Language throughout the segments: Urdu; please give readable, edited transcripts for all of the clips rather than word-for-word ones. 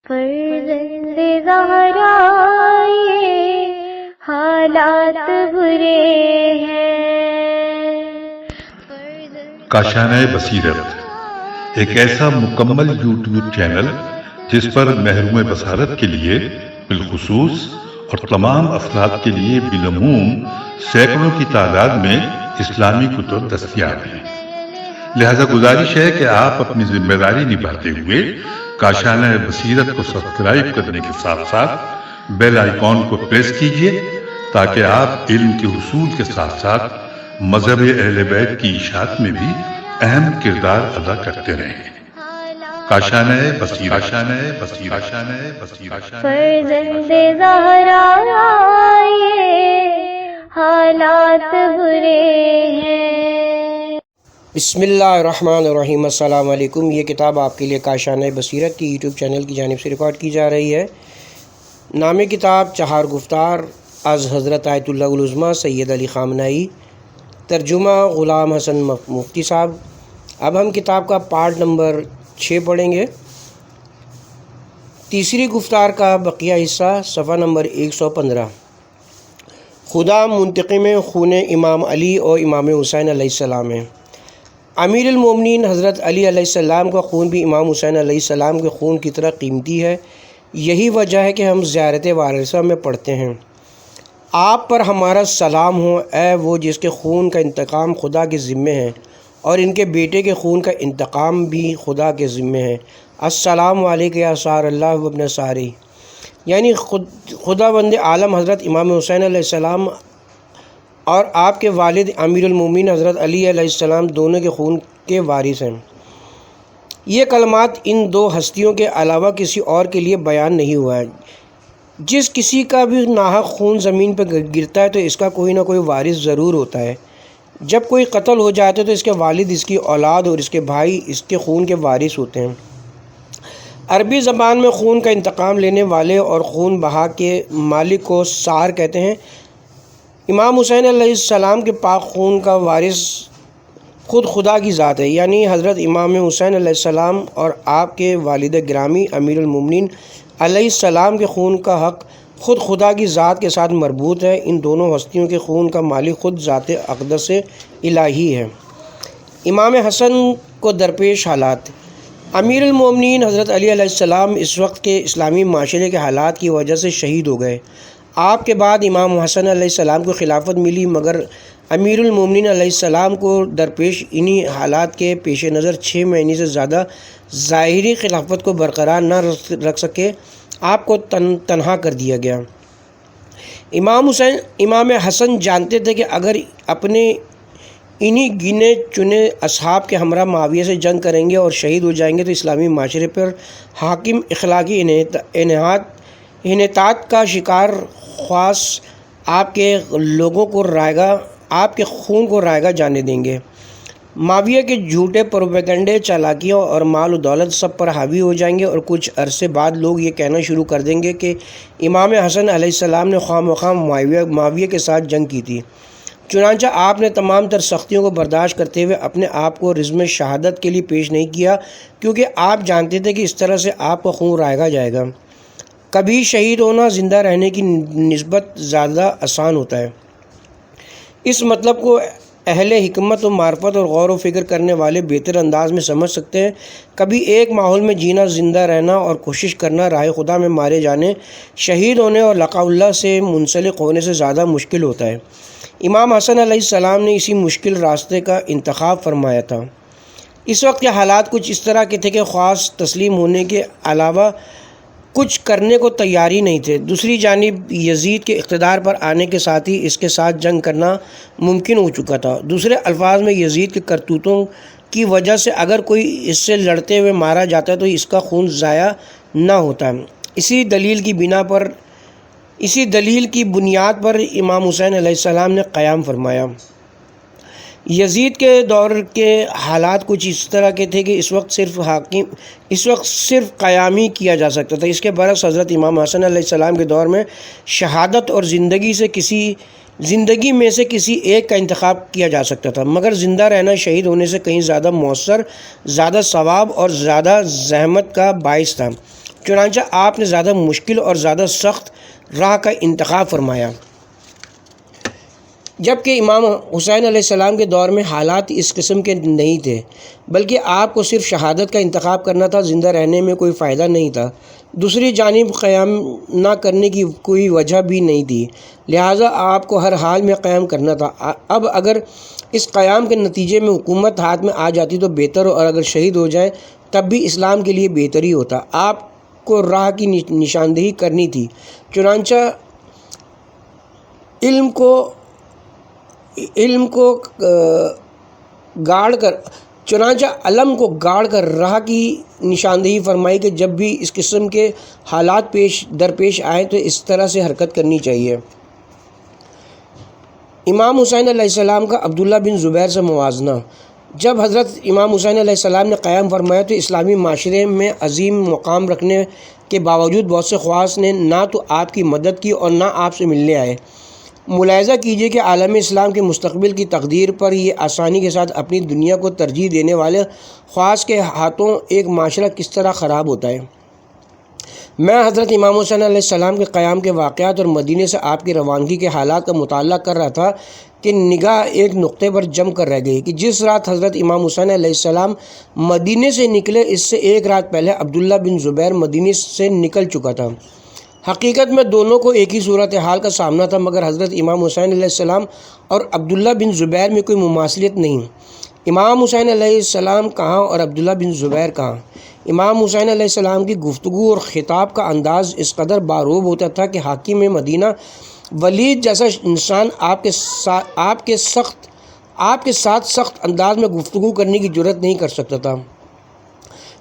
فرزند زہرا یہ حالات برے ہیں۔ کاشانہ بصیرت ایک ایسا مکمل یوٹیوب چینل جس پر محروم بصارت کے لیے بالخصوص اور تمام افراد کے لیے بالعموم سینکڑوں کی تعداد میں اسلامی کتب دستیاب ہیں۔ لہذا گزارش ہے کہ آپ اپنی ذمہ داری نبھاتے ہوئے کاشانہ بصیرت کو سبسکرائب کرنے کے ساتھ ساتھ بیل آئیکن کو پریس کیجیے تاکہ آپ علم کے حصول کے ساتھ ساتھ مذہب اہل بیت کی اشاعت میں بھی اہم کردار ادا کرتے رہیں۔ کاشانہ بصیرت۔ فرزند زہرا یہ حالات برے ہیں۔ بسم اللہ الرحمن الرحیم۔ السلام علیکم۔ یہ کتاب آپ کے لیے کاشانہ بصیرت کی یوٹیوب چینل کی جانب سے ریکارڈ کی جا رہی ہے۔ نام کتاب چہار گفتار از حضرت آیت اللہ العظمیٰ سید علی خامنہئی، ترجمہ غلام حسن مفتی صاحب۔ اب ہم کتاب کا پارٹ نمبر 6 پڑھیں گے۔ تیسری گفتار کا بقیہ حصہ، صفحہ نمبر 115۔ خدا منتقم خون امام علی اور امام حسین علیہ السلام ہے۔ امیر المومنین حضرت علی علیہ السلام کا خون بھی امام حسین علیہ السلام کے خون کی طرح قیمتی ہے۔ یہی وجہ ہے کہ ہم زیارت وارثہ میں پڑھتے ہیں: آپ پر ہمارا سلام ہو اے وہ جس کے خون کا انتقام خدا کے ذمے ہے اور ان کے بیٹے کے خون کا انتقام بھی خدا کے ذمے ہے۔ السلام علیکم یا سار اللہ و ابن ساری، یعنی خدا بند عالم حضرت امام حسین علیہ السلام اور آپ کے والد امیر المومنین حضرت علی علیہ السلام دونوں کے خون کے وارث ہیں۔ یہ کلمات ان دو ہستیوں کے علاوہ کسی اور کے لیے بیان نہیں ہوا ہے۔ جس کسی کا بھی ناحق خون زمین پر گرتا ہے تو اس کا کوئی نہ کوئی وارث ضرور ہوتا ہے۔ جب کوئی قتل ہو جاتا ہے تو اس کے والد، اس کی اولاد اور اس کے بھائی اس کے خون کے وارث ہوتے ہیں۔ عربی زبان میں خون کا انتقام لینے والے اور خون بہا کے مالک کو سار کہتے ہیں۔ امام حسین علیہ السلام کے پاک خون کا وارث خود خدا کی ذات ہے، یعنی حضرت امام حسین علیہ السلام اور آپ کے والد گرامی امیر المومنین علیہ السلام کے خون کا حق خود خدا کی ذات کے ساتھ مربوط ہے۔ ان دونوں ہستیوں کے خون کا مالک خود ذات اقدس الہی ہے۔ امام حسن کو درپیش حالات۔ امیر المومنین حضرت علی علیہ السلام اس وقت کے اسلامی معاشرے کے حالات کی وجہ سے شہید ہو گئے۔ آپ کے بعد امام حسن علیہ السلام کو خلافت ملی، مگر امیر المومنین علیہ السلام کو درپیش انہی حالات کے پیش نظر 6 مہینے سے زیادہ ظاہری خلافت کو برقرار نہ رکھ سکے، آپ کو تنہا کر دیا گیا۔ امام حسن جانتے تھے کہ اگر اپنے انہی گنے چنے اصحاب کے ہمراہ معاویہ سے جنگ کریں گے اور شہید ہو جائیں گے تو اسلامی معاشرے پر حاکم اخلاقی انحطاط کا شکار خواص آپ کے لوگوں کو آپ کے خون کو رائگاں جانے دیں گے۔ معاویہ کے جھوٹے پروپیگنڈے، چالاکیوں اور مال و دولت سب پر حاوی ہو جائیں گے اور کچھ عرصے بعد لوگ یہ کہنا شروع کر دیں گے کہ امام حسن علیہ السلام نے خواہ مخواہ معاویہ کے ساتھ جنگ کی تھی۔ چنانچہ آپ نے تمام تر سختیوں کو برداشت کرتے ہوئے اپنے آپ کو رزم شہادت کے لیے پیش نہیں کیا، کیونکہ آپ جانتے تھے کہ اس طرح سے آپ کا خون رائگاں جائے گا۔ کبھی شہید ہونا زندہ رہنے کی نسبت زیادہ آسان ہوتا ہے۔ اس مطلب کو اہل حکمت و معرفت اور غور و فکر کرنے والے بہتر انداز میں سمجھ سکتے ہیں۔ کبھی ایک ماحول میں جینا، زندہ رہنا اور کوشش کرنا راہ خدا میں مارے جانے، شہید ہونے اور لقاء اللہ سے منسلک ہونے سے زیادہ مشکل ہوتا ہے۔ امام حسن علیہ السلام نے اسی مشکل راستے کا انتخاب فرمایا تھا۔ اس وقت کے حالات کچھ اس طرح کے تھے کہ خاص تسلیم ہونے کے علاوہ کچھ کرنے کو تیاری نہیں تھے۔ دوسری جانب یزید کے اقتدار پر آنے کے ساتھ ہی اس کے ساتھ جنگ کرنا ممکن ہو چکا تھا۔ دوسرے الفاظ میں یزید کے کرتوتوں کی وجہ سے اگر کوئی اس سے لڑتے ہوئے مارا جاتا تو اس کا خون ضائع نہ ہوتا۔ اسی دلیل کی بنیاد پر امام حسین علیہ السلام نے قیام فرمایا۔ یزید کے دور کے حالات کچھ اس طرح کے تھے کہ اس وقت صرف قیام ہی کیا جا سکتا تھا۔ اس کے برعکس حضرت امام حسن علیہ السلام کے دور میں شہادت اور زندگی میں سے کسی ایک کا انتخاب کیا جا سکتا تھا، مگر زندہ رہنا شہید ہونے سے کہیں زیادہ مؤثر، زیادہ ثواب اور زیادہ زحمت کا باعث تھا۔ چنانچہ آپ نے زیادہ مشکل اور زیادہ سخت راہ کا انتخاب فرمایا، جبکہ امام حسین علیہ السلام کے دور میں حالات اس قسم کے نہیں تھے، بلکہ آپ کو صرف شہادت کا انتخاب کرنا تھا، زندہ رہنے میں کوئی فائدہ نہیں تھا۔ دوسری جانب قیام نہ کرنے کی کوئی وجہ بھی نہیں تھی، لہٰذا آپ کو ہر حال میں قیام کرنا تھا۔ اب اگر اس قیام کے نتیجے میں حکومت ہاتھ میں آ جاتی تو بہتر ہو، اور اگر شہید ہو جائے تب بھی اسلام کے لیے بہتر ہی ہوتا۔ آپ کو راہ کی نشاندہی کرنی تھی، چنانچہ علم کو گاڑ کر راہ کی نشاندہی فرمائی کہ جب بھی اس قسم کے حالات درپیش آئے تو اس طرح سے حرکت کرنی چاہیے۔ امام حسین علیہ السلام کا عبداللہ بن زبیر سے موازنہ۔ جب حضرت امام حسین علیہ السلام نے قیام فرمایا تو اسلامی معاشرے میں عظیم مقام رکھنے کے باوجود بہت سے خواص نے نہ تو آپ کی مدد کی اور نہ آپ سے ملنے آئے۔ ملاحظہ کیجیے کہ عالم اسلام کے مستقبل کی تقدیر پر یہ آسانی کے ساتھ اپنی دنیا کو ترجیح دینے والے خواص کے ہاتھوں ایک معاشرہ کس طرح خراب ہوتا ہے۔ میں حضرت امام حسین علیہ السلام کے قیام کے واقعات اور مدینے سے آپ کی روانگی کے حالات کا مطالعہ کر رہا تھا کہ نگاہ ایک نقطے پر جم کر رہ گئی کہ جس رات حضرت امام حسین علیہ السلام مدینے سے نکلے، اس سے ایک رات پہلے عبداللہ بن زبیر مدینے سے نکل چکا تھا۔ حقیقت میں دونوں کو ایک ہی صورتحال کا سامنا تھا، مگر حضرت امام حسین علیہ السلام اور عبداللہ بن زبیر میں کوئی مماثلت نہیں۔ امام حسین علیہ السلام کہاں اور عبداللہ بن زبیر کہاں؟ امام حسین علیہ السلام کی گفتگو اور خطاب کا انداز اس قدر باروب ہوتا تھا کہ حاکم مدینہ ولید جیسا انسان آپ کے ساتھ سخت انداز میں گفتگو کرنے کی جرت نہیں کر سکتا تھا۔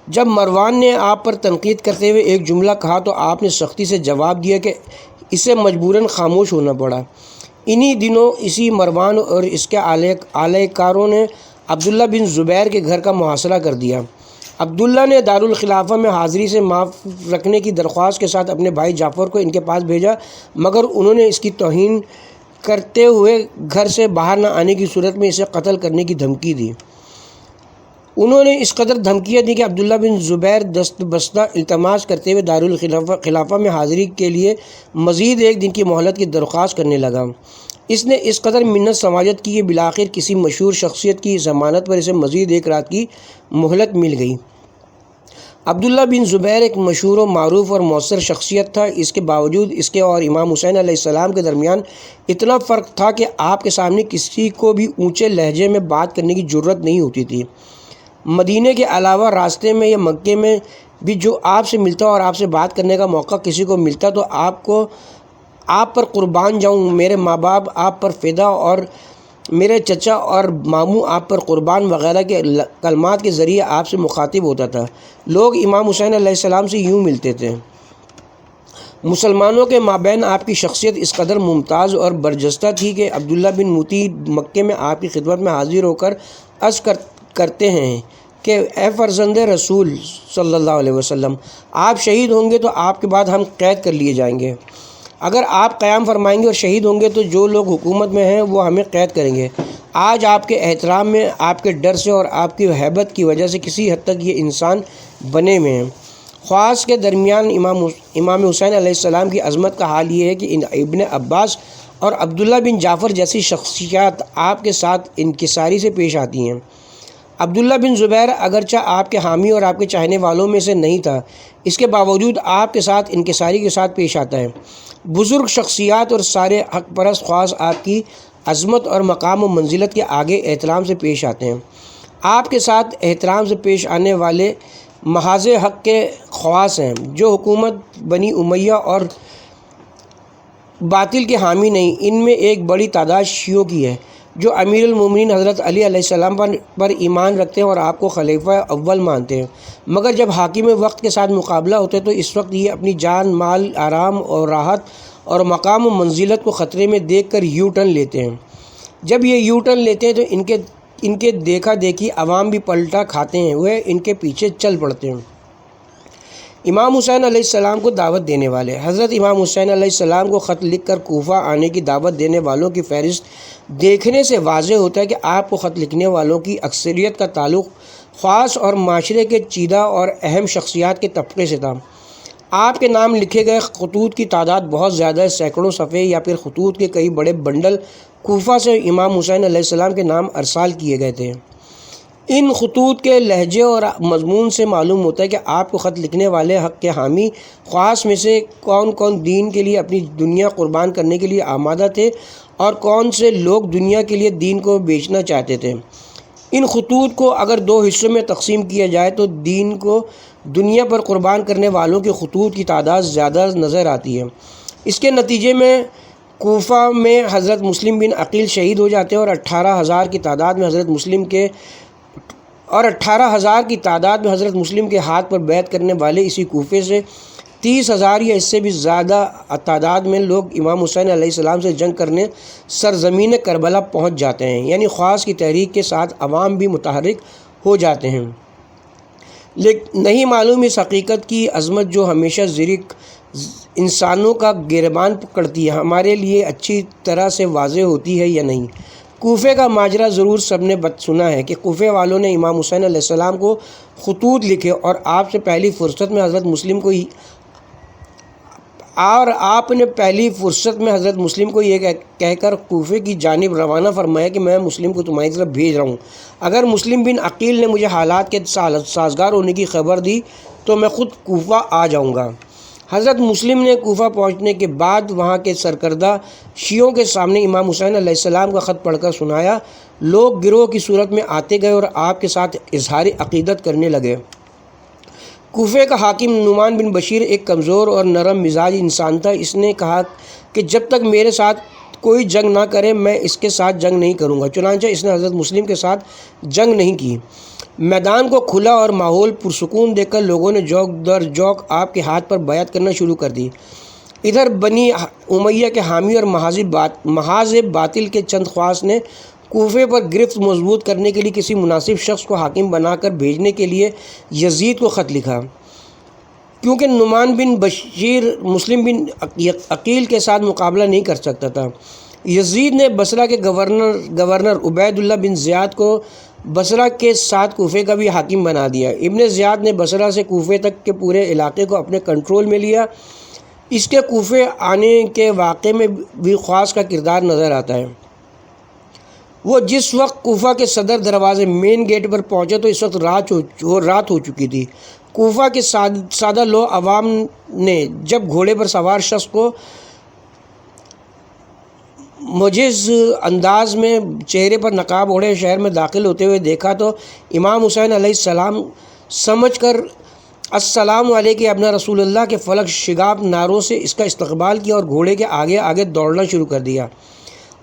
جب مروان نے آپ پر تنقید کرتے ہوئے ایک جملہ کہا تو آپ نے سختی سے جواب دیا کہ اسے مجبوراً خاموش ہونا پڑا۔ انہی دنوں اسی مروان اور اس کے اعلی کاروں نے عبداللہ بن زبیر کے گھر کا محاصرہ کر دیا۔ عبداللہ نے دارالخلافہ میں حاضری سے معاف رکھنے کی درخواست کے ساتھ اپنے بھائی جعفر کو ان کے پاس بھیجا، مگر انہوں نے اس کی توہین کرتے ہوئے گھر سے باہر نہ آنے کی صورت میں اسے قتل کرنے کی دھمکی دی۔ انہوں نے اس قدر دھمکیاں دی کہ عبداللہ بن زبیر دست بستہ التماس کرتے ہوئے دارالخلافہ میں حاضری کے لیے مزید ایک دن کی مہلت کی درخواست کرنے لگا۔ اس نے اس قدر منت سماجت کی کہ بالآخر کسی مشہور شخصیت کی ضمانت پر اسے مزید ایک رات کی مہلت مل گئی۔ عبداللہ بن زبیر ایک مشہور و معروف اور مؤثر شخصیت تھا، اس کے باوجود اس کے اور امام حسین علیہ السلام کے درمیان اتنا فرق تھا کہ آپ کے سامنے کسی کو بھی اونچے لہجے میں بات کرنے کی جرت نہیں ہوتی تھی۔ مدینے کے علاوہ راستے میں یا مکے میں بھی جو آپ سے ملتا اور آپ سے بات کرنے کا موقع کسی کو ملتا تو آپ پر قربان جاؤں، میرے ماں باپ آپ پر فدا، اور میرے چچا اور ماموں آپ پر قربان وغیرہ کے کلمات کے ذریعے آپ سے مخاطب ہوتا تھا۔ لوگ امام حسین علیہ السلام سے یوں ملتے تھے۔ مسلمانوں کے مابین آپ کی شخصیت اس قدر ممتاز اور برجستہ تھی کہ عبداللہ بن موتی مکے میں آپ کی خدمت میں حاضر ہو کر عرض کرتے ہیں کہ اے فرزند رسول صلی اللہ علیہ وسلم، آپ شہید ہوں گے تو آپ کے بعد ہم قید کر لیے جائیں گے۔ اگر آپ قیام فرمائیں گے اور شہید ہوں گے تو جو لوگ حکومت میں ہیں وہ ہمیں قید کریں گے۔ آج آپ کے احترام میں، آپ کے ڈر سے اور آپ کی ہیبت کی وجہ سے کسی حد تک یہ انسان بنے ہوئے ہیں۔ خواص کے درمیان امام حسین علیہ السلام کی عظمت کا حال یہ ہے کہ ابن عباس اور عبداللہ بن جعفر جیسی شخصیات آپ کے ساتھ انکساری سے پیش آتی ہیں۔ عبداللہ بن زبیر اگرچہ آپ کے حامی اور آپ کے چاہنے والوں میں سے نہیں تھا، اس کے باوجود آپ کے ساتھ انکساری کے ساتھ پیش آتا ہے۔ بزرگ شخصیات اور سارے حق پرست خواص آپ کی عظمت اور مقام و منزلت کے آگے احترام سے پیش آتے ہیں۔ آپ کے ساتھ احترام سے پیش آنے والے محاذ حق کے خواص ہیں، جو حکومت بنی امیہ اور باطل کے حامی نہیں۔ ان میں ایک بڑی تعداد شیعوں کی ہے جو امیر المومنین حضرت علی علیہ السلام پر ایمان رکھتے ہیں اور آپ کو خلیفہ اول مانتے ہیں، مگر جب حاکم وقت کے ساتھ مقابلہ ہوتا ہے تو اس وقت یہ اپنی جان، مال، آرام اور راحت اور مقام و منزلت کو خطرے میں دیکھ کر یو ٹرن لیتے ہیں۔ جب یہ یو ٹرن لیتے ہیں تو ان کے دیکھا دیکھی عوام بھی پلٹا کھاتے ہیں، وہ ان کے پیچھے چل پڑتے ہیں۔ امام حسین علیہ السلام کو دعوت دینے والے۔ حضرت امام حسین علیہ السلام کو خط لکھ کر کوفہ آنے کی دعوت دینے والوں کی فہرست دیکھنے سے واضح ہوتا ہے کہ آپ کو خط لکھنے والوں کی اکثریت کا تعلق خاص اور معاشرے کے چیدہ اور اہم شخصیات کے طبقے سے تھا۔ آپ کے نام لکھے گئے خطوط کی تعداد بہت زیادہ ہے، سینکڑوں صفحے یا پھر خطوط کے کئی بڑے بنڈل کوفہ سے امام حسین علیہ السلام کے نام ارسال کیے گئے تھے۔ ان خطوط کے لہجے اور مضمون سے معلوم ہوتا ہے کہ آپ کو خط لکھنے والے حق کے حامی خواص میں سے کون کون دین کے لیے اپنی دنیا قربان کرنے کے لیے آمادہ تھے اور کون سے لوگ دنیا کے لیے دین کو بیچنا چاہتے تھے۔ ان خطوط کو اگر دو حصوں میں تقسیم کیا جائے تو دین کو دنیا پر قربان کرنے والوں کے خطوط کی تعداد زیادہ نظر آتی ہے۔ اس کے نتیجے میں کوفہ میں حضرت مسلم بن عقیل شہید ہو جاتے ہیں اور 18,000 کی تعداد میں حضرت مسلم کے ہاتھ پر بیعت کرنے والے اسی کوفے سے 30,000 یا اس سے بھی زیادہ تعداد میں لوگ امام حسین علیہ السلام سے جنگ کرنے سرزمین کربلا پہنچ جاتے ہیں، یعنی خاص کی تحریک کے ساتھ عوام بھی متحرک ہو جاتے ہیں۔ لیکن نہیں معلوم اس حقیقت کی عظمت جو ہمیشہ زرق انسانوں کا گریبان پکڑتی ہے ہمارے لیے اچھی طرح سے واضح ہوتی ہے یا نہیں۔ کوفے کا ماجرا ضرور سب نے سنا ہے کہ کوفے والوں نے امام حسین علیہ السلام کو خطوط لکھے اور آپ نے پہلی فرصت میں حضرت مسلم کو یہ کہہ کر کوفے کی جانب روانہ فرمایا کہ میں مسلم کو تمہاری طرف بھیج رہا ہوں، اگر مسلم بن عقیل نے مجھے حالات کے سازگار ہونے کی خبر دی تو میں خود کوفہ آ جاؤں گا۔ حضرت مسلم نے کوفہ پہنچنے کے بعد وہاں کے سرکردہ شیعوں کے سامنے امام حسین علیہ السلام کا خط پڑھ کر سنایا۔ لوگ گروہ کی صورت میں آتے گئے اور آپ کے ساتھ اظہار عقیدت کرنے لگے۔ کوفے کا حاکم نعمان بن بشیر ایک کمزور اور نرم مزاج انسان تھا۔ اس نے کہا کہ جب تک میرے ساتھ کوئی جنگ نہ کرے میں اس کے ساتھ جنگ نہیں کروں گا، چنانچہ اس نے حضرت مسلم کے ساتھ جنگ نہیں کی۔ میدان کو کھلا اور ماحول پرسکون دیکھ کر لوگوں نے جوک در جوک آپ کے ہاتھ پر بیعت کرنا شروع کر دی۔ ادھر بنی امیہ کے حامی اور محاذ باطل کے چند خواص نے کوفے پر گرفت مضبوط کرنے کے لیے کسی مناسب شخص کو حاکم بنا کر بھیجنے کے لیے یزید کو خط لکھا، کیونکہ نعمان بن بشیر مسلم بن عقیل کے ساتھ مقابلہ نہیں کر سکتا تھا۔ یزید نے بصرہ کے گورنر عبید اللہ بن زیاد کو بصرہ کے ساتھ کوفے کا بھی حاکم بنا دیا۔ ابن زیاد نے بصرہ سے کوفے تک کے پورے علاقے کو اپنے کنٹرول میں لیا۔ اس کے کوفے آنے کے واقعے میں بھی خاص کا کردار نظر آتا ہے۔ وہ جس وقت کوفہ کے صدر دروازے مین گیٹ پر پہنچے تو اس وقت رات ہو چکی تھی۔ کوفہ کے سادہ لو عوام نے جب گھوڑے پر سوار شخص کو معجز انداز میں چہرے پر نقاب اوڑھے شہر میں داخل ہوتے ہوئے دیکھا تو امام حسین علیہ السلام سمجھ کر السلام علیکم یا ابن رسول اللہ کے فلک شگاف نعروں سے اس کا استقبال کیا اور گھوڑے کے آگے آگے دوڑنا شروع کر دیا۔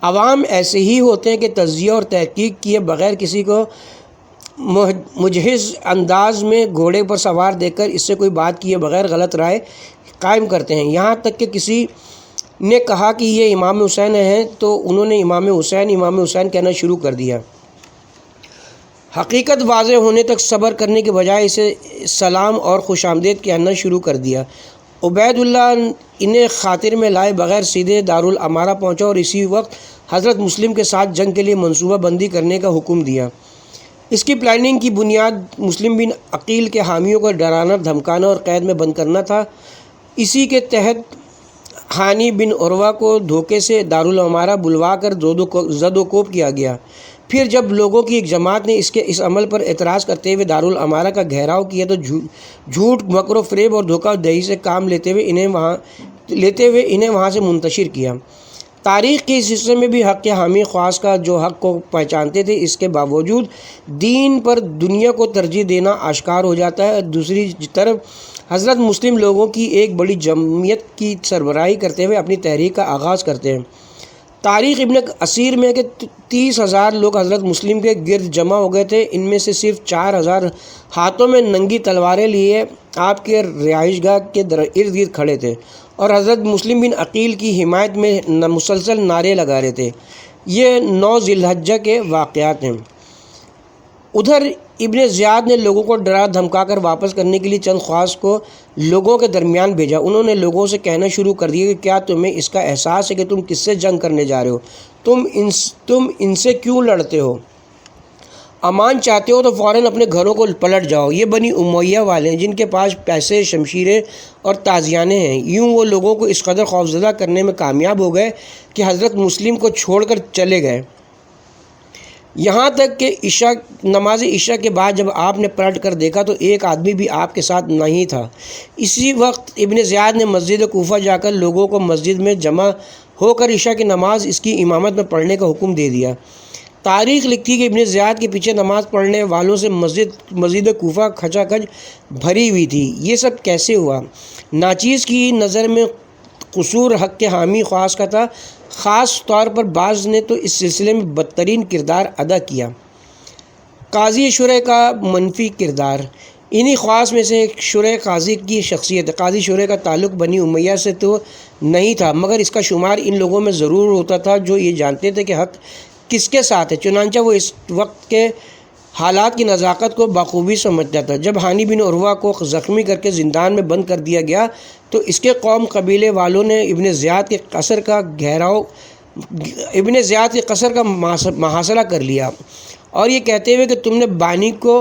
عوام ایسے ہی ہوتے ہیں کہ تجزیہ اور تحقیق کیے بغیر کسی کو مجہز انداز میں گھوڑے پر سوار دیکھ کر اس سے کوئی بات کیے بغیر غلط رائے قائم کرتے ہیں۔ یہاں تک کہ کسی نے کہا کہ یہ امام حسین ہیں تو انہوں نے امام حسین کہنا شروع کر دیا۔ حقیقت واضح ہونے تک صبر کرنے کے بجائے اسے سلام اور خوش آمدید کہنا شروع کر دیا۔ عبید اللہ انہیں خاطر میں لائے بغیر سیدھے دارالامارہ پہنچا اور اسی وقت حضرت مسلم کے ساتھ جنگ کے لیے منصوبہ بندی کرنے کا حکم دیا۔ اس کی پلاننگ کی بنیاد مسلم بن عقیل کے حامیوں کو ڈرانا، دھمکانا اور قید میں بند کرنا تھا۔ اسی کے تحت ہانی بن عروہ کو دھوکے سے دارالامارہ بلوا کر زد و کوب کیا گیا۔ پھر جب لوگوں کی ایک جماعت نے اس عمل پر اعتراض کرتے ہوئے دارالامارہ کا گھیراؤ کیا تو جھوٹ، مکر و فریب اور دھوکہ دہی سے کام لیتے ہوئے انہیں وہاں سے منتشر کیا۔ تاریخ کے اس حصے میں بھی حق کے حامی خواص کا جو حق کو پہچانتے تھے، اس کے باوجود دین پر دنیا کو ترجیح دینا آشکار ہو جاتا ہے۔ دوسری طرف حضرت مسلم لوگوں کی ایک بڑی جمعیت کی سربراہی کرتے ہوئے اپنی تحریک کا آغاز کرتے ہیں۔ تاریخ ابن اسیر میں کہ 30,000 لوگ حضرت مسلم کے گرد جمع ہو گئے تھے، ان میں سے صرف 4,000 ہاتھوں میں ننگی تلواریں لیے آپ کے رہائش گاہ کے ارد گرد کھڑے تھے اور حضرت مسلم بن عقیل کی حمایت میں مسلسل نعرے لگا رہے تھے۔ یہ 9 ذی الحجہ کے واقعات ہیں۔ ادھر ابن زیاد نے لوگوں کو ڈرا دھمکا کر واپس کرنے کے لیے چند خواص کو لوگوں کے درمیان بھیجا۔ انہوں نے لوگوں سے کہنا شروع کر دیا کہ کیا تمہیں اس کا احساس ہے کہ تم کس سے جنگ کرنے جا رہے ہو؟ تم ان سے کیوں لڑتے ہو؟ امان چاہتے ہو تو فوراً اپنے گھروں کو پلٹ جاؤ۔ یہ بنی امیہ والے ہیں جن کے پاس پیسے، شمشیریں اور تازیانے ہیں۔ یوں وہ لوگوں کو اس قدر خوفزدہ کرنے میں کامیاب ہو گئے کہ حضرت مسلم کو چھوڑ کر چلے گئے، یہاں تک کہ نماز عشاء کے بعد جب آپ نے پلٹ کر دیکھا تو ایک آدمی بھی آپ کے ساتھ نہیں تھا۔ اسی وقت ابن زیاد نے مسجد کوفہ جا کر لوگوں کو مسجد میں جمع ہو کر عشاء کی نماز اس کی امامت میں پڑھنے کا حکم دے دیا۔ تاریخ لکھتی کہ ابن زیاد کے پیچھے نماز پڑھنے والوں سے مسجد کوفہ کھچا کھچ بھری ہوئی تھی۔ یہ سب کیسے ہوا؟ ناچیز کی نظر میں قصور حق کے حامی خواص کا تھا، خاص طور پر بعض نے تو اس سلسلے میں بدترین کردار ادا کیا۔ قاضی شرح کا منفی کردار۔ انہی خواص میں سے ایک شرح قاضی کی شخصیت ہے۔ قاضی شرح کا تعلق بنی امیہ سے تو نہیں تھا، مگر اس کا شمار ان لوگوں میں ضرور ہوتا تھا جو یہ جانتے تھے کہ حق کس کے ساتھ ہے، چنانچہ وہ اس وقت کے حالات کی نزاکت کو بخوبی سمجھتا تھا۔ جب ہانی بن عروہ کو زخمی کر کے زندان میں بند کر دیا گیا تو اس کے قوم قبیلے والوں نے ابن زیاد کے قصر کا محاصرہ کر لیا اور یہ کہتے ہوئے کہ تم نے بانی کو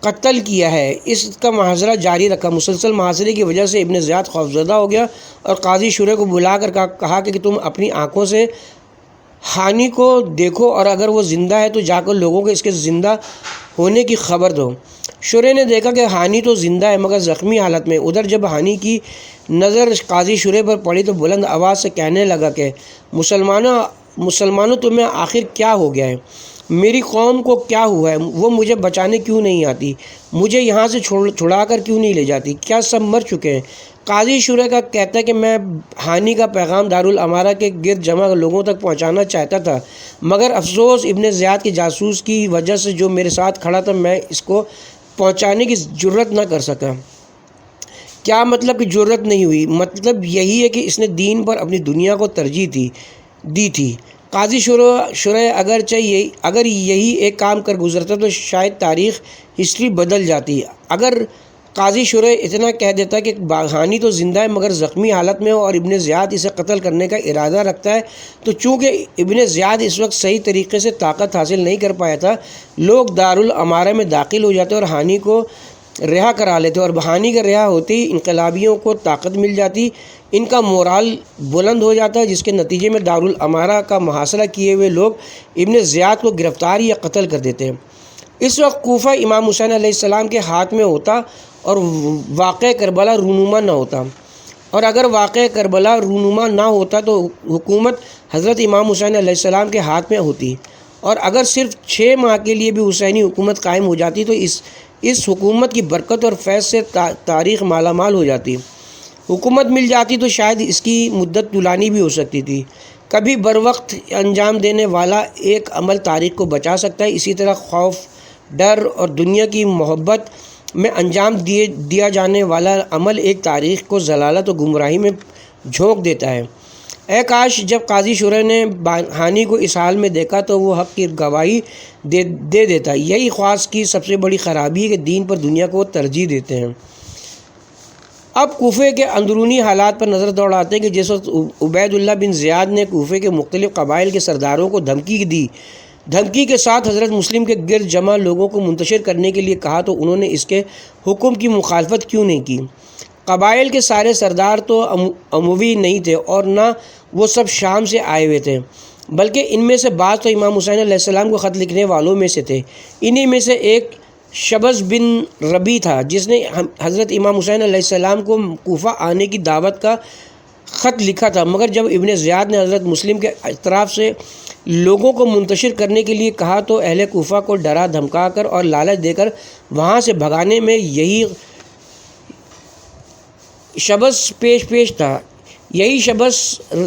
قتل کیا ہے، اس کا محاصرہ جاری رکھا۔ مسلسل محاصرے کی وجہ سے ابن زیاد خوفزدہ ہو گیا اور قاضی شرح کو بلا کر کہا کہ تم اپنی آنکھوں سے ہانی کو دیکھو اور اگر وہ زندہ ہے تو جا کر لوگوں کو اس کے زندہ ہونے کی خبر دو۔ شرح نے دیکھا کہ ہانی تو زندہ ہے مگر زخمی حالت میں۔ ادھر جب ہانی کی نظر قاضی شرح پر پڑی تو بلند آواز سے کہنے لگا کہ مسلمانوں تمہیں آخر کیا ہو گیا ہے؟ میری قوم کو کیا ہوا ہے؟ وہ مجھے بچانے کیوں نہیں آتی؟ مجھے یہاں سے چھڑا کر کیوں نہیں لے جاتی؟ کیا سب مر چکے ہیں؟ قاضی شرح کا کہتا ہے کہ میں ہانی کا پیغام دارالامارہ کے گرد جمع لوگوں تک پہنچانا چاہتا تھا، مگر افسوس ابن زیاد کے جاسوس کی وجہ سے جو میرے ساتھ کھڑا تھا میں اس کو پہنچانے کی جرت نہ کر سکا۔ کیا مطلب کہ جرت نہیں ہوئی؟ مطلب یہی ہے کہ اس نے دین پر اپنی دنیا کو ترجیح دی تھی۔ قاضی شرح اگر یہی ایک کام کر گزرتا تو شاید تاریخ ہسٹری بدل جاتی۔ اگر قاضی شرح اتنا کہہ دیتا کہ ہانی تو زندہ ہے مگر زخمی حالت میں ہو اور ابن زیاد اسے قتل کرنے کا ارادہ رکھتا ہے، تو چونکہ ابن زیاد اس وقت صحیح طریقے سے طاقت حاصل نہیں کر پایا تھا، لوگ دارالامارہ میں داخل ہو جاتے اور ہانی کو رہا کرا لیتے، اور ہانی کے رہا ہوتے ہی انقلابیوں کو طاقت مل جاتی، ان کا مورال بلند ہو جاتا ہے، جس کے نتیجے میں دارالامارہ کا محاصرہ کیے ہوئے لوگ ابن زیاد کو گرفتار یا قتل کر دیتے ہیں۔ اس وقت کوفہ امام حسین علیہ السلام کے ہاتھ میں ہوتا اور واقعہ کربلا رونما نہ ہوتا، اور اگر واقعہ کربلا رونما نہ ہوتا تو حکومت حضرت امام حسین علیہ السلام کے ہاتھ میں ہوتی، اور اگر صرف 6 ماہ کے لیے بھی حسینی حکومت قائم ہو جاتی تو اس حکومت کی برکت اور فیض سے تاریخ مالا مال ہو جاتی۔ حکومت مل جاتی تو شاید اس کی مدت طولانی بھی ہو سکتی تھی۔ کبھی بروقت انجام دینے والا ایک عمل تاریخ کو بچا سکتا ہے، اسی طرح خوف، ڈر اور دنیا کی محبت میں انجام دیا جانے والا عمل ایک تاریخ کو ضلالت و گمراہی میں جھونک دیتا ہے۔ اے کاش جب قاضی شرح نے ہانی کو اس حال میں دیکھا تو وہ حق کی گواہی دے دیتا۔ یہی خواص کی سب سے بڑی خرابی ہے کہ دین پر دنیا کو ترجیح دیتے ہیں۔ اب کوفے کے اندرونی حالات پر نظر دوڑاتے ہیں کہ جس وقت عبید اللہ بن زیاد نے کوفے کے مختلف قبائل کے سرداروں کو دھمکی دی، دھمکی کے ساتھ حضرت مسلم کے گرد جمع لوگوں کو منتشر کرنے کے لیے کہا، تو انہوں نے اس کے حکم کی مخالفت کیوں نہیں کی؟ قبائل کے سارے سردار تو اموی نہیں تھے اور نہ وہ سب شام سے آئے ہوئے تھے، بلکہ ان میں سے بعض تو امام حسین علیہ السلام کو خط لکھنے والوں میں سے تھے۔ انہی میں سے ایک شبز بن ربی تھا جس نے حضرت امام حسین علیہ السلام کو کوفہ آنے کی دعوت کا خط لکھا تھا، مگر جب ابن زیاد نے حضرت مسلم کے اطراف سے لوگوں کو منتشر کرنے کے لیے کہا تو اہل کوفہ کو ڈرا دھمکا کر اور لالچ دے کر وہاں سے بھگانے میں یہی شبز پیش تھا۔ یہی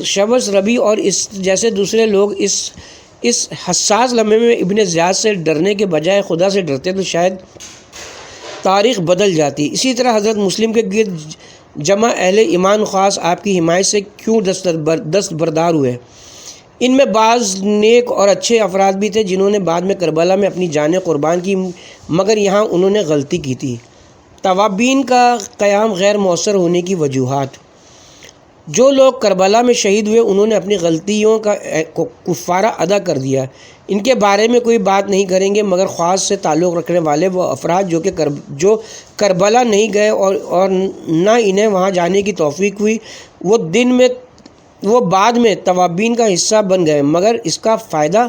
شبز ربی اور اس جیسے دوسرے لوگ اس حساس لمحے میں ابن زیاد سے ڈرنے کے بجائے خدا سے ڈرتے تو شاید تاریخ بدل جاتی۔ اسی طرح حضرت مسلم کے گرد جمع اہل ایمان خاص آپ کی حمایت سے کیوں دستبردار ہوئے؟ ان میں بعض نیک اور اچھے افراد بھی تھے جنہوں نے بعد میں کربلا میں اپنی جانیں قربان کی، مگر یہاں انہوں نے غلطی کی تھی۔ توابین کا قیام غیر مؤثر ہونے کی وجوہات۔ جو لوگ کربلا میں شہید ہوئے انہوں نے اپنی غلطیوں کا کفارہ ادا کر دیا۔ ان کے بارے میں کوئی بات نہیں کریں گے مگر خواص سے تعلق رکھنے والے وہ افراد جو کربلا نہیں گئے اور نہ انہیں وہاں جانے کی توفیق ہوئی، وہ بعد میں توابین کا حصہ بن گئے، مگر اس کا فائدہ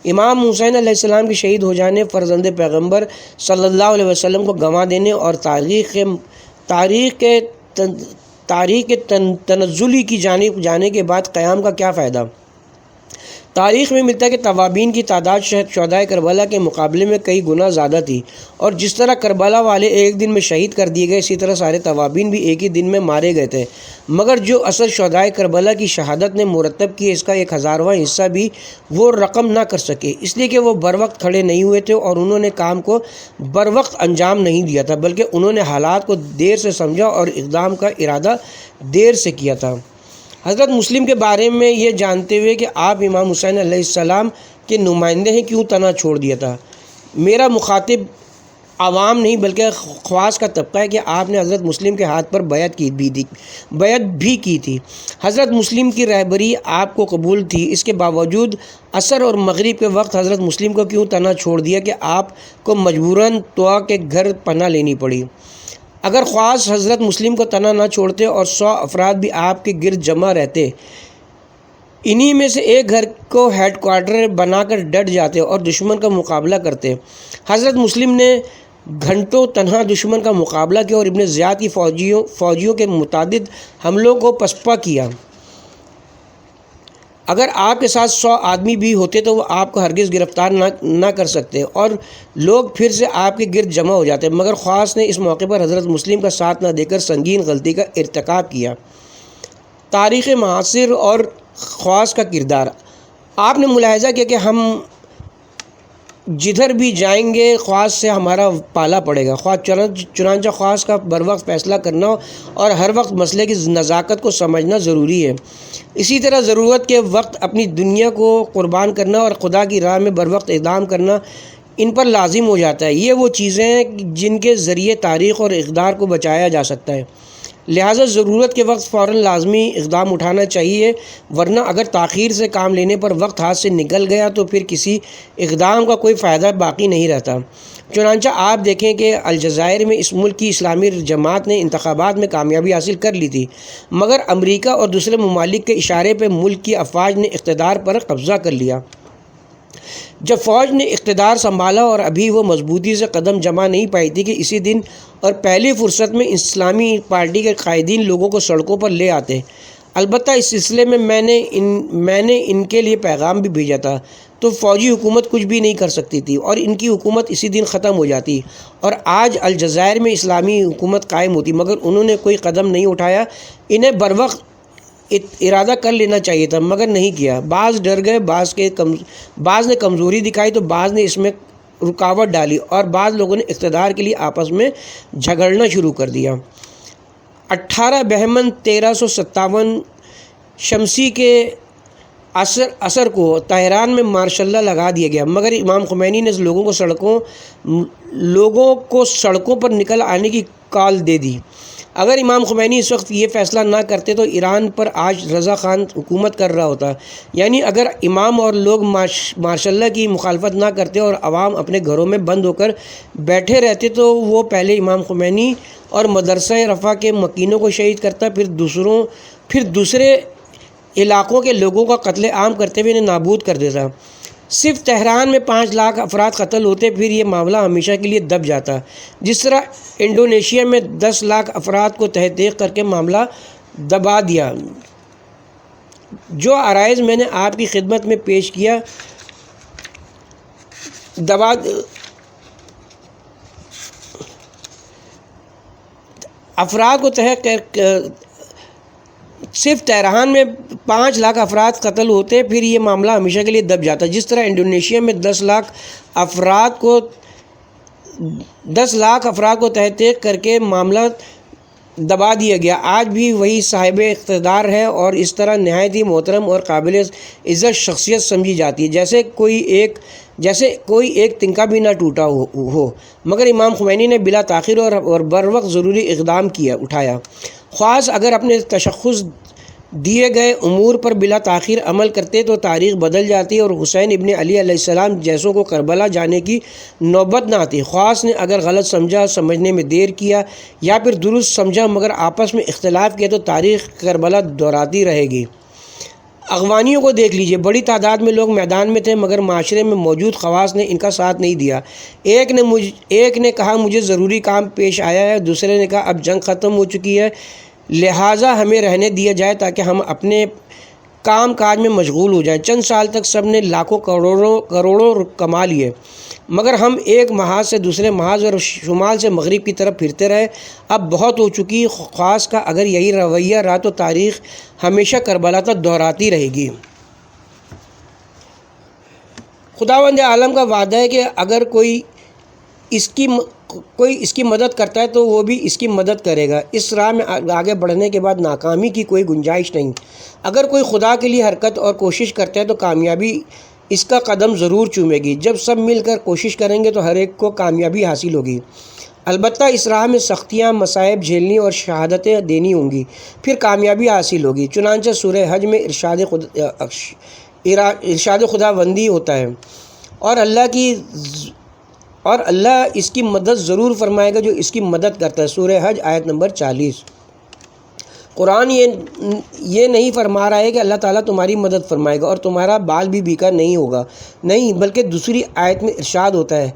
امام حسین علیہ السلام کے شہید ہو جانے، فرزند پیغمبر صلی اللہ علیہ وسلم کو گنوا دینے اور تاریخ کے تنزلی کی جانب جانے کے بعد قیام کا کیا فائدہ؟ تاریخ میں ملتا ہے کہ توابین کی تعداد شہدائے کربلا کے مقابلے میں کئی گنا زیادہ تھی، اور جس طرح کربلا والے ایک دن میں شہید کر دیے گئے، اسی طرح سارے توابین بھی ایک ہی دن میں مارے گئے تھے، مگر جو اثر شہدائے کربلا کی شہادت نے مرتب کیے اس کا 1000واں حصہ بھی وہ رقم نہ کر سکے، اس لیے کہ وہ بر وقت کھڑے نہیں ہوئے تھے اور انہوں نے کام کو بر وقت انجام نہیں دیا تھا، بلکہ انہوں نے حالات کو دیر سے سمجھا اور اقدام کا ارادہ دیر سے کیا تھا۔ حضرت مسلم کے بارے میں یہ جانتے ہوئے کہ آپ امام حسین علیہ السلام کے نمائندے ہیں کیوں تنہا چھوڑ دیا تھا؟ میرا مخاطب عوام نہیں بلکہ خواص کا طبقہ ہے کہ آپ نے حضرت مسلم کے ہاتھ پر بیعت بھی کی تھی۔ حضرت مسلم کی رہبری آپ کو قبول تھی، اس کے باوجود عصر اور مغرب کے وقت حضرت مسلم کو کیوں تنہا چھوڑ دیا کہ آپ کو مجبوراً طوا کے گھر پناہ لینی پڑی؟ اگر خواص حضرت مسلم کو تنہا نہ چھوڑتے اور 100 افراد بھی آپ کے گرد جمع رہتے، انہی میں سے ایک گھر کو ہیڈ کوارٹر بنا کر ڈٹ جاتے اور دشمن کا مقابلہ کرتے۔ حضرت مسلم نے گھنٹوں تنہا دشمن کا مقابلہ کیا اور ابن زیاد کی فوجیوں کے متعدد حملوں کو پسپا کیا۔ اگر آپ کے ساتھ 100 آدمی بھی ہوتے تو وہ آپ کو ہرگز گرفتار نہ کر سکتے اور لوگ پھر سے آپ کے گرد جمع ہو جاتے، مگر خواص نے اس موقع پر حضرت مسلم کا ساتھ نہ دے کر سنگین غلطی کا ارتکاب کیا۔ تاریخ معاصر اور خواص کا کردار۔ آپ نے ملاحظہ کیا کہ ہم جدھر بھی جائیں گے خواص سے ہمارا پالا پڑے گا، چنانچہ خواص کا بر وقت فیصلہ کرنا اور ہر وقت مسئلے کی نزاکت کو سمجھنا ضروری ہے۔ اسی طرح ضرورت کے وقت اپنی دنیا کو قربان کرنا اور خدا کی راہ میں بر وقت اقدام کرنا ان پر لازم ہو جاتا ہے۔ یہ وہ چیزیں ہیں جن کے ذریعے تاریخ اور اقدار کو بچایا جا سکتا ہے، لہٰذا ضرورت کے وقت فوراً لازمی اقدام اٹھانا چاہیے، ورنہ اگر تاخیر سے کام لینے پر وقت ہاتھ سے نکل گیا تو پھر کسی اقدام کا کوئی فائدہ باقی نہیں رہتا۔ چنانچہ آپ دیکھیں کہ الجزائر میں اس ملک کی اسلامی جماعت نے انتخابات میں کامیابی حاصل کر لی تھی، مگر امریکہ اور دوسرے ممالک کے اشارے پہ ملک کی افواج نے اقتدار پر قبضہ کر لیا۔ جب فوج نے اقتدار سنبھالا اور ابھی وہ مضبوطی سے قدم جما نہیں پائی تھی کہ اسی دن اور پہلی فرصت میں اسلامی پارٹی کے قائدین لوگوں کو سڑکوں پر لے آتے۔ البتہ اس سلسلے میں میں نے ان کے لیے پیغام بھی بھیجا تھا، تو فوجی حکومت کچھ بھی نہیں کر سکتی تھی اور ان کی حکومت اسی دن ختم ہو جاتی اور آج الجزائر میں اسلامی حکومت قائم ہوتی، مگر انہوں نے کوئی قدم نہیں اٹھایا۔ انہیں بروقت ارادہ کر لینا چاہیے تھا مگر نہیں کیا۔ بعض ڈر گئے، بعض نے کمزوری دکھائی تو بعض نے اس میں رکاوٹ ڈالی اور بعض لوگوں نے اقتدار کے لیے آپس میں جھگڑنا شروع کر دیا۔ 18 بہمن 1357 شمسی کے عصر کو تہران میں مارشل لا لگا دیا گیا، مگر امام خمینی نے لوگوں کو سڑکوں پر نکل آنے کی کال دے دی۔ اگر امام خمینی اس وقت یہ فیصلہ نہ کرتے تو ایران پر آج رضا خان حکومت کر رہا ہوتا، یعنی اگر امام اور لوگ مارشل لا کی مخالفت نہ کرتے اور عوام اپنے گھروں میں بند ہو کر بیٹھے رہتے تو وہ پہلے امام خمینی اور مدرسہ رفع کے مکینوں کو شہید کرتا، پھر دوسرے علاقوں کے لوگوں کا قتل عام کرتے ہوئے انہیں نابود کر دیتا۔ صرف تہران میں 5 لاکھ افراد قتل ہوتے، پھر یہ معاملہ ہمیشہ کے لیے دب جاتا، جس طرح انڈونیشیا میں 10 لاکھ افراد کو تحت دیکھ کر کے معاملہ دبا دیا۔ جو عرائض میں نے آپ کی خدمت میں پیش کیا افراد کو تحت صرف تہران میں 5 لاکھ افراد قتل ہوتے، پھر یہ معاملہ ہمیشہ کے لیے دب جاتا، جس طرح انڈونیشیا میں 10 لاکھ افراد کو تحقیق کر کے معاملہ دبا دیا گیا۔ آج بھی وہی صاحب اقتدار ہے اور اس طرح نہایت ہی محترم اور قابل عزت شخصیت سمجھی جاتی ہے، جیسے کوئی ایک تنکا بھی نہ ٹوٹا ہو، مگر امام خمینی نے بلا تاخیر اور بر وقت ضروری اقدام اٹھایا۔ خواص اگر اپنے دیے گئے امور پر بلا تاخیر عمل کرتے تو تاریخ بدل جاتی اور حسین ابن علی علیہ السلام جیسوں کو کربلا جانے کی نوبت نہ آتی۔ خواص نے اگر غلط سمجھا، سمجھنے میں دیر کیا یا پھر درست سمجھا مگر آپس میں اختلاف کیا تو تاریخ کربلا دہراتی رہے گی۔ اغوانیوں کو دیکھ لیجئے، بڑی تعداد میں لوگ میدان میں تھے مگر معاشرے میں موجود خواص نے ان کا ساتھ نہیں دیا۔ ایک نے کہا مجھے ضروری کام پیش آیا ہے، دوسرے نے کہا اب جنگ ختم ہو چکی ہے لہٰذا ہمیں رہنے دیا جائے تاکہ ہم اپنے کام کاج میں مشغول ہو جائیں۔ چند سال تک سب نے لاکھوں کروڑوں کما لیے مگر ہم ایک محاذ سے دوسرے محاذ اور شمال سے مغرب کی طرف پھرتے رہے۔ اب بہت ہو چکی خواص کا اگر یہی رویہ رہا تو تاریخ ہمیشہ کربلا تک دہراتی رہے گی۔ خداوند عالم کا وعدہ ہے کہ اگر کوئی اس کی مدد کرتا ہے تو وہ بھی اس کی مدد کرے گا۔ اس راہ میں آگے بڑھنے کے بعد ناکامی کی کوئی گنجائش نہیں۔ اگر کوئی خدا کے لیے حرکت اور کوشش کرتا ہے تو کامیابی اس کا قدم ضرور چومے گی۔ جب سب مل کر کوشش کریں گے تو ہر ایک کو کامیابی حاصل ہوگی۔ البتہ اس راہ میں سختیاں، مصائب جھیلنی اور شہادتیں دینی ہوں گی، پھر کامیابی حاصل ہوگی۔ چنانچہ سورہ حج میں ارشاد خداوندی ہوتا ہے اور اللہ اس کی مدد ضرور فرمائے گا جو اس کی مدد کرتا ہے۔ سورہ حج آیت نمبر 40۔ قرآن یہ نہیں فرما رہا ہے کہ اللہ تعالیٰ تمہاری مدد فرمائے گا اور تمہارا بال بھی بیکار نہیں ہوگا، نہیں، بلکہ دوسری آیت میں ارشاد ہوتا ہے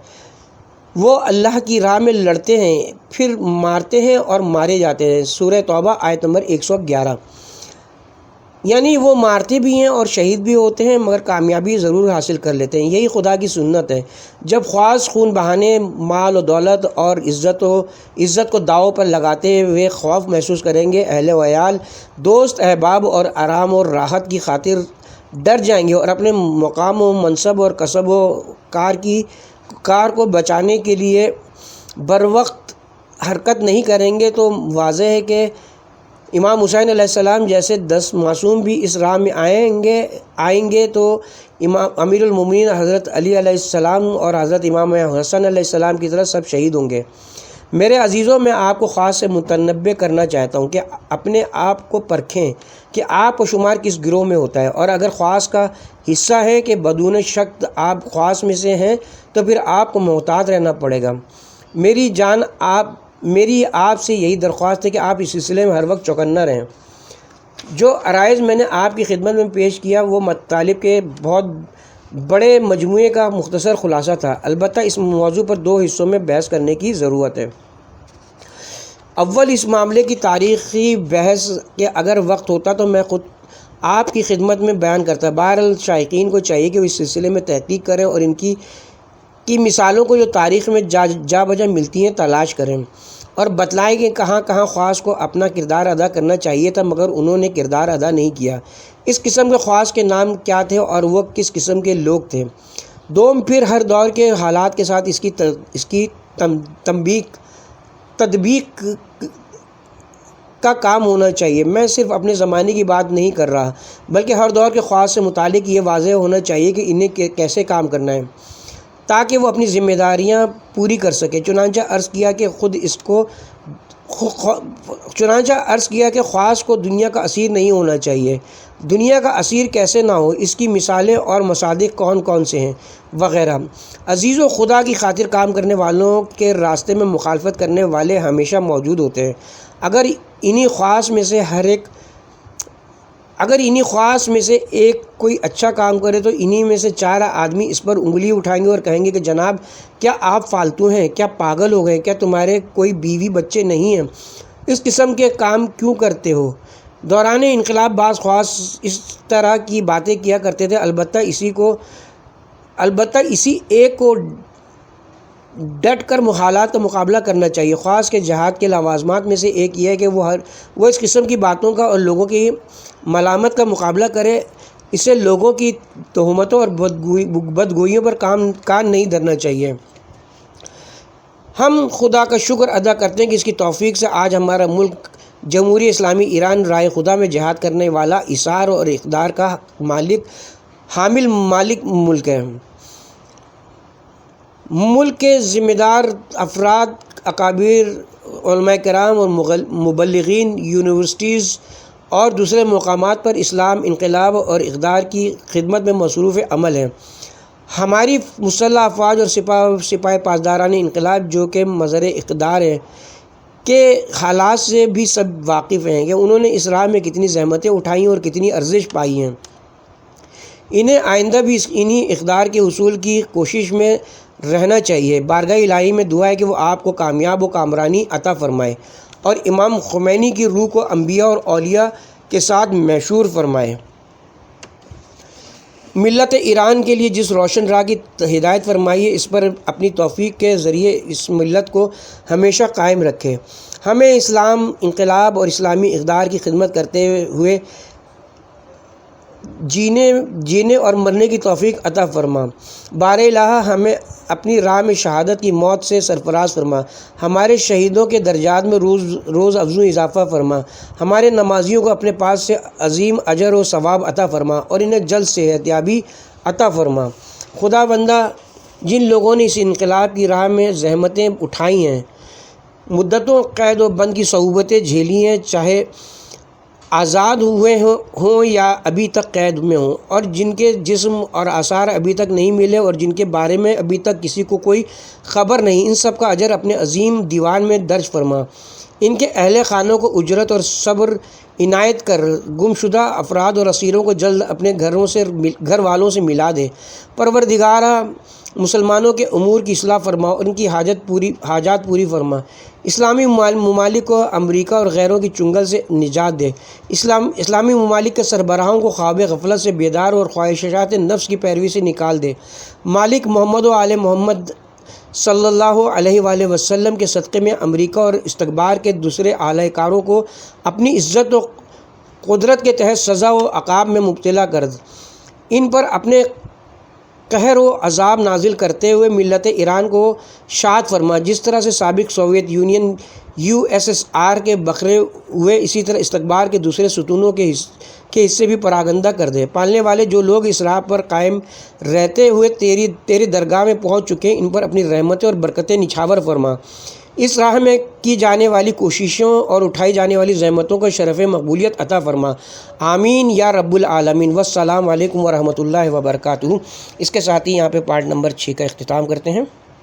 وہ اللہ کی راہ میں لڑتے ہیں پھر مارتے ہیں اور مارے جاتے ہیں۔ سورہ توبہ آیت نمبر 111۔ یعنی وہ مارتے بھی ہیں اور شہید بھی ہوتے ہیں مگر کامیابی ضرور حاصل کر لیتے ہیں۔ یہی خدا کی سنت ہے۔ جب خواص خون بہانے، مال و دولت اور عزت کو داؤ پر لگاتے ہوئے خوف محسوس کریں گے، اہل و عیال، دوست احباب اور آرام اور راحت کی خاطر ڈر جائیں گے اور اپنے مقام و منصب اور کسب و کار کو بچانے کے لیے بروقت حرکت نہیں کریں گے تو واضح ہے کہ امام حسین علیہ السلام جیسے 10 معصوم بھی اس راہ میں آئیں گے تو امیر المومنین حضرت علی علیہ السلام اور حضرت امام حسن علیہ السلام کی طرح سب شہید ہوں گے۔ میرے عزیزوں، میں آپ کو خاص سے متنبہ کرنا چاہتا ہوں کہ اپنے آپ کو پرکھیں کہ آپ و شمار کس گروہ میں ہوتا ہے، اور اگر خواص کا حصہ ہے کہ بدون شک آپ خواص میں سے ہیں تو پھر آپ کو محتاط رہنا پڑے گا۔ میری آپ سے یہی درخواست ہے کہ آپ اس سلسلے میں ہر وقت چوکنا رہیں۔ جو عرائض میں نے آپ کی خدمت میں پیش کیا وہ مطالب کے بہت بڑے مجموعے کا مختصر خلاصہ تھا، البتہ اس موضوع پر 2 حصوں میں بحث کرنے کی ضرورت ہے۔ اول، اس معاملے کی تاریخی بحث کہ اگر وقت ہوتا تو میں خود آپ کی خدمت میں بیان کرتا۔ بہرحال شائقین کو چاہیے کہ وہ اس سلسلے میں تحقیق کریں اور ان کی مثالوں کو جو تاریخ میں جا بجا ملتی ہیں تلاش کریں اور بتلائیں کہ کہاں کہاں خواص کو اپنا کردار ادا کرنا چاہیے تھا مگر انہوں نے کردار ادا نہیں کیا۔ اس قسم کے خواص کے نام کیا تھے اور وہ کس قسم کے لوگ تھے۔ دوم، پھر ہر دور کے حالات کے ساتھ اس کی تطبیق کا کام ہونا چاہیے۔ میں صرف اپنے زمانے کی بات نہیں کر رہا بلکہ ہر دور کے خواص سے متعلق یہ واضح ہونا چاہیے کہ انہیں کیسے کام کرنا ہے تاکہ وہ اپنی ذمہ داریاں پوری کر سکے۔ چنانچہ عرض کیا کہ خواص کو دنیا کا اسیر نہیں ہونا چاہیے۔ دنیا کا اسیر کیسے نہ ہو، اس کی مثالیں اور مصادق کون کون سے ہیں وغیرہ۔ عزیزو، خدا کی خاطر کام کرنے والوں کے راستے میں مخالفت کرنے والے ہمیشہ موجود ہوتے ہیں۔ اگر انہی خواص میں سے ایک کوئی اچھا کام کرے تو انہی میں سے 4 آدمی اس پر انگلی اٹھائیں گے اور کہیں گے کہ جناب کیا آپ فالتو ہیں، کیا پاگل ہو گئے، کیا تمہارے کوئی بیوی بچے نہیں ہیں، اس قسم کے کام کیوں کرتے ہو۔ دوران انقلاب بعض خواص اس طرح کی باتیں کیا کرتے تھے، البتہ اسی ایک کو ڈٹ کر محالات کا مقابلہ کرنا چاہیے۔ خواص کے جہاد کے لوازمات میں سے ایک یہ ہے کہ وہ اس قسم کی باتوں کا اور لوگوں کی ملامت کا مقابلہ کرے، اسے لوگوں کی تہمتوں اور بدگوئیوں پر کان نہیں دھرنا چاہیے۔ ہم خدا کا شکر ادا کرتے ہیں کہ اس کی توفیق سے آج ہمارا ملک جمہوریہ اسلامی ایران رائے خدا میں جہاد کرنے والا، اثار اور اقتدار کا حامل ملک ہے۔ ملک کے ذمہ دار افراد، اکابر، علماء کرام اور مبلغین، یونیورسٹیز اور دوسرے مقامات پر اسلام، انقلاب اور اقدار کی خدمت میں مصروف عمل ہیں۔ ہماری مسلح افواج اور سپاہ پاسداران انقلاب جو کہ مظہر اقتدار ہیں کے حالات سے بھی سب واقف ہیں کہ انہوں نے اس راہ میں کتنی زحمتیں اٹھائیں اور کتنی ارزش پائی ہیں۔ انہیں آئندہ بھی انہی اقدار کے حصول کی کوشش میں رہنا چاہیے۔ بارگاہ الہی میں دعا ہے کہ وہ آپ کو کامیاب و کامرانی عطا فرمائے اور امام خمینی کی روح کو انبیاء اور اولیاء کے ساتھ محشور فرمائے۔ ملت ایران کے لیے جس روشن راہ کی ہدایت فرمائی ہے، اس پر اپنی توفیق کے ذریعے اس ملت کو ہمیشہ قائم رکھے۔ ہمیں اسلام، انقلاب اور اسلامی اقدار کی خدمت کرتے ہوئے جینے اور مرنے کی توفیق عطا فرما۔ بار الہ ہمیں اپنی راہ میں شہادت کی موت سے سرفراز فرما۔ ہمارے شہیدوں کے درجات میں روز افزوں اضافہ فرما۔ ہمارے نمازیوں کو اپنے پاس سے عظیم اجر و ثواب عطا فرما اور انہیں جلد صحت یابی عطا فرما۔ خدا بندہ، جن لوگوں نے اس انقلاب کی راہ میں زحمتیں اٹھائی ہیں، مدتوں قید و بند کی صعوبتیں جھیلی ہیں، چاہے آزاد ہوئے ہوں یا ابھی تک قید میں ہوں، اور جن کے جسم اور آثار ابھی تک نہیں ملے اور جن کے بارے میں ابھی تک کسی کو کوئی خبر نہیں، ان سب کا اجر اپنے عظیم دیوان میں درج فرما۔ ان کے اہل خانوں کو اجرت اور صبر عنایت کر، گم شدہ افراد اور اسیروں کو جلد اپنے گھر والوں سے ملا دے۔ پروردگارا، مسلمانوں کے امور کی اصلاح فرما اور ان کی حاجات پوری فرما۔ اسلامی ممالک کو امریکہ اور غیروں کی چنگل سے نجات دے۔ اسلامی ممالک کے سربراہوں کو خواب غفلت سے بیدار اور خواہشات نفس کی پیروی سے نکال دے۔ مالک محمد و آل محمد صلی اللہ علیہ وآلہ وسلم کے صدقے میں امریکہ اور استکبار کے دوسرے اعلی کاروں کو اپنی عزت و قدرت کے تحت سزا و عقاب میں مبتلا کر دے۔ ان پر اپنے قہر و عذاب نازل کرتے ہوئے ملت ایران کو شاد فرما۔ جس طرح سے سابق سوویت یونین USSR کے بکھرے ہوئے، اسی طرح استکبار کے دوسرے ستونوں کے حصے بھی پراگندہ کر دے۔ پالنے والے، جو لوگ اس راہ پر قائم رہتے ہوئے تیری درگاہ میں پہنچ چکے ہیں، ان پر اپنی رحمتیں اور برکتیں نچھاور فرما۔ اس راہ میں کی جانے والی کوششوں اور اٹھائی جانے والی زحمتوں کو شرف مقبولیت عطا فرما۔ آمین یا رب العالمین۔ والسلام علیکم ورحمۃ اللہ وبرکاتہ۔ اس کے ساتھ ہی یہاں پہ پارٹ نمبر 6 کا اختتام کرتے ہیں۔